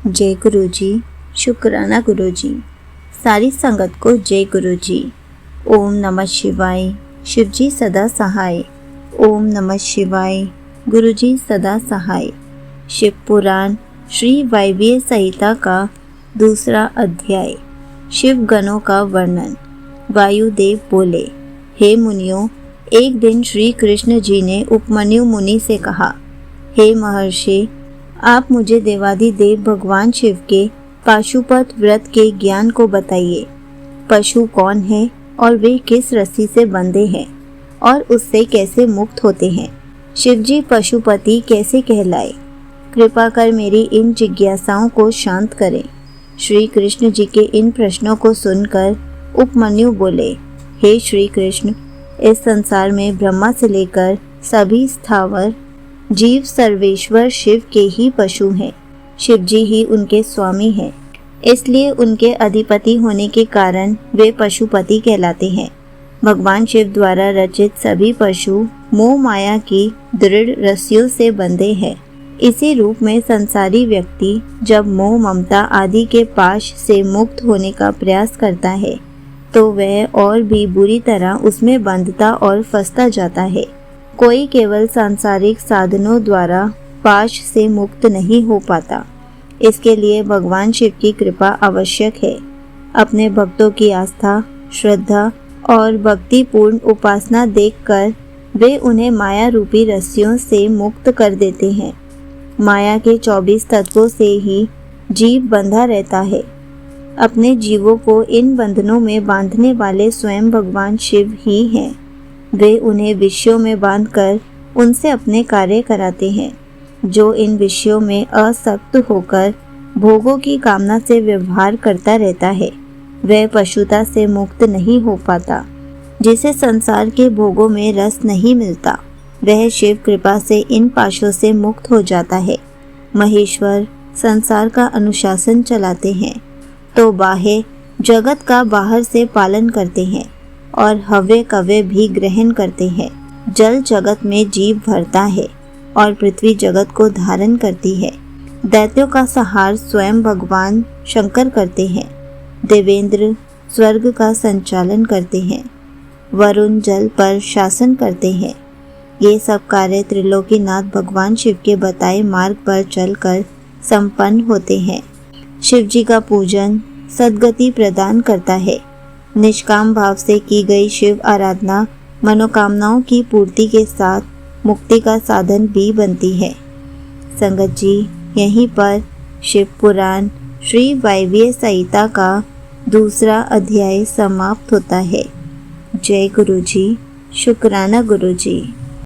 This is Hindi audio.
जय गुरु जी, शुक्राना गुरु जी। सारी संगत को जय गुरु जी। ओम नमः शिवाय, शिव जी सदा सहाय। ओम नमः शिवाय, गुरु जी सदा सहाय। शिव पुराण श्री वायव्य संहिता का दूसरा अध्याय। शिव गणों का वर्णन। वायुदेव बोले, हे मुनियों, एक दिन श्री कृष्ण जी ने उपमन्यु मुनि से कहा, हे महर्षि, आप मुझे देवाधिदेव भगवान शिव के पाशुपत व्रत के ज्ञान को बताइए। पशु कौन है और वे किस रस्सी से बंधे हैं और उससे कैसे मुक्त होते हैं? शिवजी पशुपति कैसे कहलाए? कृपा कर मेरी इन जिज्ञासाओं को शांत करें। श्री कृष्ण जी के इन प्रश्नों को सुनकर उपमन्यु बोले, हे श्री कृष्ण, इस संसार में ब्रह्मा से लेकर सभी स्थावर जीव सर्वेश्वर शिव के ही पशु हैं। शिव जी ही उनके स्वामी हैं, इसलिए उनके अधिपति होने के कारण वे पशुपति कहलाते हैं। भगवान शिव द्वारा रचित सभी पशु मोह माया की दृढ़ रस्सियों से बंधे हैं। इसी रूप में संसारी व्यक्ति जब मोह ममता आदि के पाश से मुक्त होने का प्रयास करता है तो वह और भी बुरी तरह उसमें बंधता और फंसता जाता है। कोई केवल सांसारिक साधनों द्वारा पाश से मुक्त नहीं हो पाता। इसके लिए भगवान शिव की कृपा आवश्यक है। अपने भक्तों की आस्था, श्रद्धा और भक्तिपूर्ण उपासना देखकर वे उन्हें माया रूपी रस्सियों से मुक्त कर देते हैं। माया के 24 तत्वों से ही जीव बंधा रहता है। अपने जीवों को इन बंधनों में बांधने वाले स्वयं भगवान शिव ही हैं। वे उन्हें विषयों में बांधकर उनसे अपने कार्य कराते हैं। जो इन विषयों में असक्त होकर भोगों की कामना से व्यवहार करता रहता है, वह पशुता से मुक्त नहीं हो पाता। जिसे संसार के भोगों में रस नहीं मिलता, वह शिव कृपा से इन पाशों से मुक्त हो जाता है। महेश्वर संसार का अनुशासन चलाते हैं तो बाह्य जगत का बाहर से पालन करते हैं और हव्य कव्य भी ग्रहण करते हैं। जल जगत में जीव भरता है और पृथ्वी जगत को धारण करती है। दैत्यों का संहार स्वयं भगवान शंकर करते हैं। देवेंद्र स्वर्ग का संचालन करते हैं। वरुण जल पर शासन करते हैं। ये सब कार्य त्रिलोकीनाथ भगवान शिव के बताए मार्ग पर चलकर संपन्न होते हैं। शिव जी का पूजन सद्गति प्रदान करता है। निष्काम भाव से की गई शिव आराधना मनोकामनाओं की पूर्ति के साथ मुक्ति का साधन भी बनती है। संगत जी, यहीं पर शिव पुराण श्री वायव्य संहिता का दूसरा अध्याय समाप्त होता है। जय गुरु जी, शुक्राना गुरु जी।